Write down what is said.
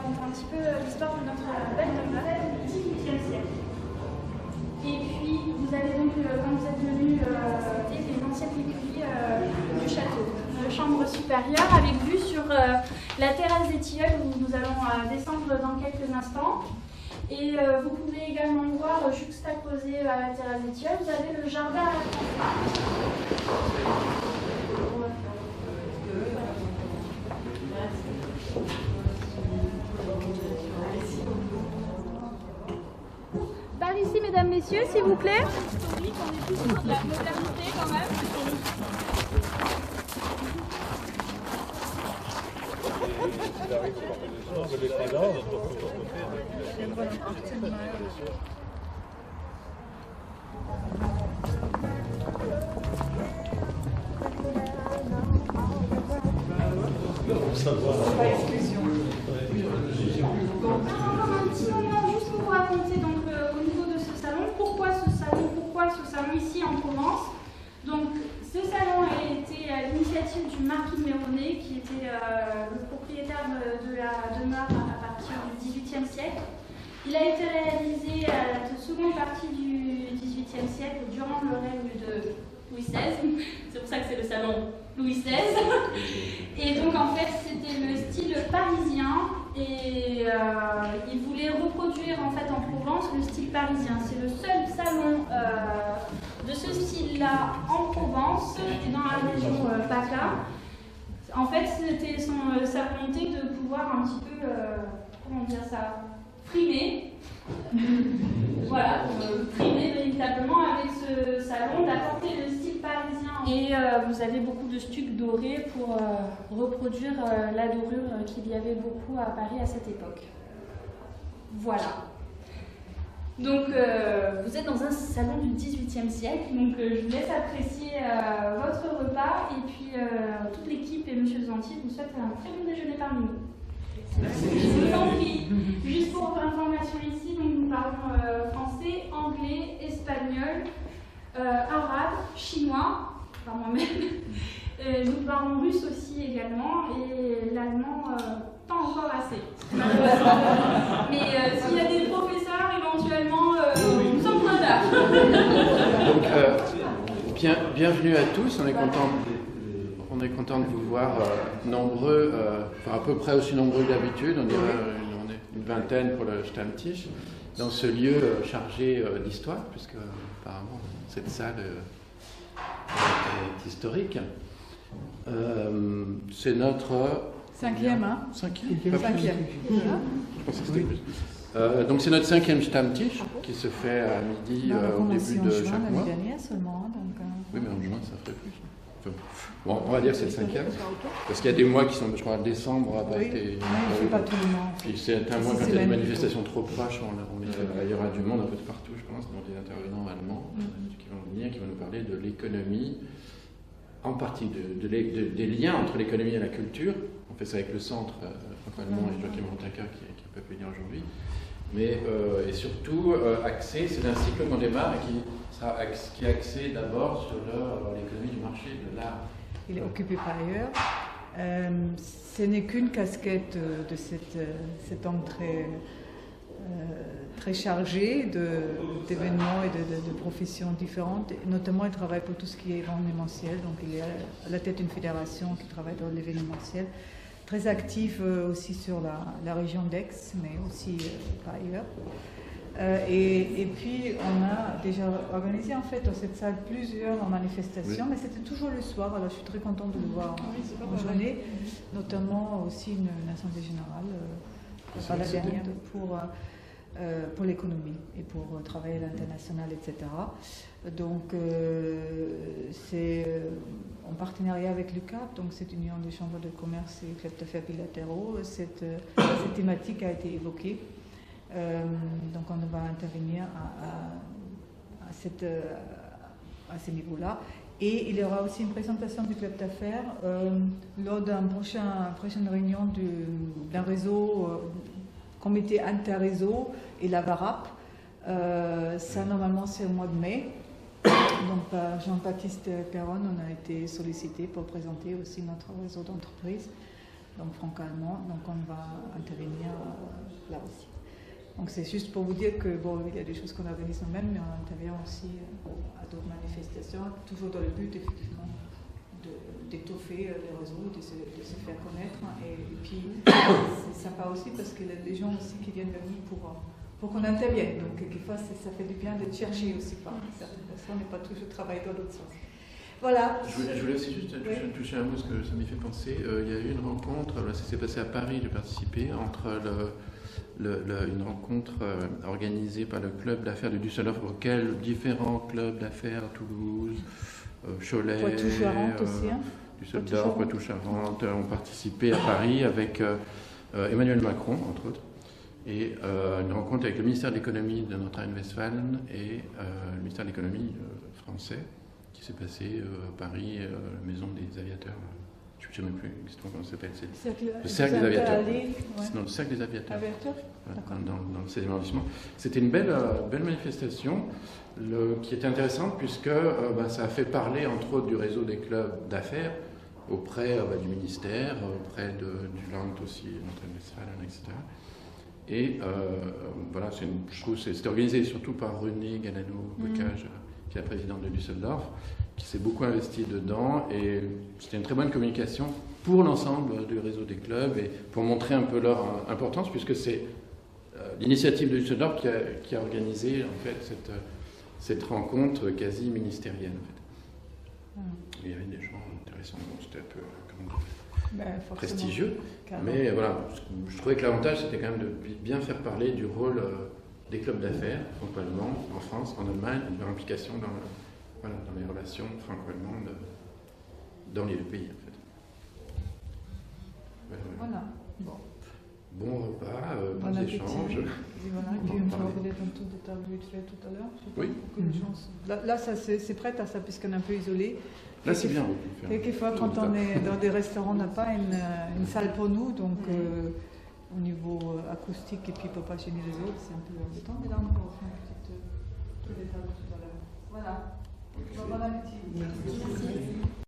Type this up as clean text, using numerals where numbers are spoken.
raconter un petit peu l'histoire de notre belle demeure du XVIIIe siècle. Et puis, vous avez donc, quand vous êtes venu, les anciennes écuries du château. Une chambre supérieure avec vue sur la terrasse des Tilleuls où nous allons descendre dans quelques instants. Et vous pouvez également voir, juxtaposé à la terrasse des Tilleuls, vous avez le jardin à la fanfare. Par ici, mesdames, messieurs, s'il vous plaît. Historique, on est tous sur de la modernité quand même. Juste pour vous raconter donc, au niveau de ce salon, pourquoi ce salon ici en Provence. Donc ce salon a été à l'initiative du marquis de Méronnet, qui était le propriétaire de la demeure à partir du XVIIIe siècle. Il a été réalisé à la seconde partie du XVIIIe siècle, durant le règne de Louis XVI. C'est pour ça que c'est le salon Louis XVI. Et donc en fait c'était le style parisien et il voulait reproduire en fait en Provence le style parisien. C'est le seul salon de ce style-là en Provence et dans la région PACA. En fait c'était sa volonté de pouvoir un petit peu, comment dire ça, frimer. Voilà, frimer véritablement avec ce salon, d'apporter le style parisien. Et vous avez beaucoup de stucs dorés pour reproduire la dorure qu'il y avait beaucoup à Paris à cette époque. Voilà. Donc vous êtes dans un salon du XVIIIe siècle, donc je vous laisse apprécier votre repas et puis toute l'équipe et M. Zanti vous souhaite un très bon déjeuner parmi nous. Je vous en prie. Juste pour information ici, donc nous parlons français, anglais, espagnol, arabe, chinois, par moi-même. Nous parlons russe aussi également et l'allemand pas encore assez, malheureusement. Mais s'il y a des professeurs, éventuellement, nous sommes preneurs. Donc, bienvenue à tous, on est content de vous voir nombreux, enfin à peu près aussi nombreux que d'habitude, on dirait on est une vingtaine pour le Stammtisch, dans ce lieu chargé d'histoire, puisque apparemment cette salle est historique. C'est notre... Cinquième. Donc c'est notre 5e Stammtisch qui se fait à midi au début de chaque mois. Dernière seulement, donc, oui, mais en juin ça ferait plus. Enfin, bon, on va dire que c'est le 5e, parce qu'il y a des mois qui sont, je crois, décembre n'a pas été... Oui, pas tout le monde. Puis c'est un mois quand il y a des manifestations trop proches, il y aura du monde un peu de partout, je pense, dans des intervenants allemands qui vont venir, qui vont nous parler de l'économie, en partie des liens entre l'économie et la culture. On fait ça avec le centre, François Allemand et Joachim Montaker qui ne peut pas venir aujourd'hui. Mais et surtout axé, c'est un cycle qu'on démarre et qui est axé d'abord sur l'économie du marché, de l'art. Il est occupé par ailleurs. Ce n'est qu'une casquette de cet homme très chargé d'événements et de professions différentes. Notamment, il travaille pour tout ce qui est événementiel. Donc, il est à la tête d'une fédération qui travaille dans l'événementiel. Très actif aussi sur la région d'Aix, mais aussi par ailleurs. Et puis, on a déjà organisé en fait dans cette salle plusieurs manifestations, mais c'était toujours le soir. Alors, je suis très contente de le voir en journée, notamment aussi une assemblée générale, pas la dernière, pour l'économie et pour travailler à l'international, etc. Donc, c'est en partenariat avec l'UCAP, donc cette union des chambres de commerce et clubs d'affaires bilatéraux. Cette thématique a été évoquée. Donc, on va intervenir à ce niveau-là. Et il y aura aussi une présentation du club d'affaires lors d'une prochaine réunion d'un réseau, comité interréseau et la VARAP. Ça, normalement, c'est au mois de mai. Donc, par Jean-Baptiste Perron, on a été sollicité pour présenter aussi notre réseau d'entreprises. donc franco-allemand, donc on va intervenir là aussi. Donc c'est juste pour vous dire que bon, il y a des choses qu'on organise nous-mêmes, mais on intervient aussi à d'autres manifestations, toujours dans le but effectivement d'étoffer les réseaux, de se faire connaître. Et puis c'est sympa aussi parce qu'il y a des gens aussi qui viennent vers nous pour qu'on intervienne. Donc quelquefois ça fait du bien de chercher aussi par certaines personnes et pas toujours travailler dans l'autre sens. Voilà. Je voulais aussi juste toucher un mot parce que ça m'y fait penser. Il y a eu une rencontre, ça s'est passé à Paris, j'ai participé, entre une rencontre organisée par le club d'affaires de Düsseldorf, auquel différents clubs d'affaires, Toulouse, Cholet, Poitou-Charentes aussi, hein. Düsseldorf, Poitou-Charentes, ont participé à Paris avec Emmanuel Macron, entre autres, et une rencontre avec le ministère de l'économie de Nordrhein-Westfalen et le ministère de l'économie français, qui s'est passé à Paris, la maison des aviateurs. Je ne sais même plus exactement comment ça s'appelle. Le cercle des aviateurs. Non, le cercle des aviateurs. Dans le 16e arrondissement. C'était une belle manifestation qui était intéressante puisque ça a fait parler entre autres du réseau des clubs d'affaires auprès du ministère, auprès du Land aussi, Nordrhein-Westfalen, etc. Et voilà, je trouve que c'était organisé surtout par René Galano-Bocage, qui est la présidente de Düsseldorf, qui s'est beaucoup investi dedans, et c'était une très bonne communication pour l'ensemble du réseau des clubs et pour montrer un peu leur importance, puisque c'est l'initiative de Düsseldorf qui a organisé en fait cette rencontre quasi ministérielle. En fait. Il y avait des gens intéressants, c'était un peu prestigieux, mais voilà, je trouvais que l'avantage c'était quand même de bien faire parler du rôle des clubs d'affaires franco-allemands en France, en Allemagne, et de leur implication dans les relations franco-allemandes dans les deux pays, en fait. Voilà. Bon repas, bon échanges. Et voilà, et puis on va peut-être un tour de table vite fait tout à l'heure. Oui. Là c'est prêt à ça, puisqu'on est un peu isolé. Là, c'est bien. Quelquefois, quand on est dans des restaurants, on n'a pas une salle pour nous, donc au niveau acoustique, et puis pour pas gêner les autres, c'est un peu embêtant. Mais là, on va faire un petit tour de table tout à l'heure. Voilà. Bon appétit. Merci.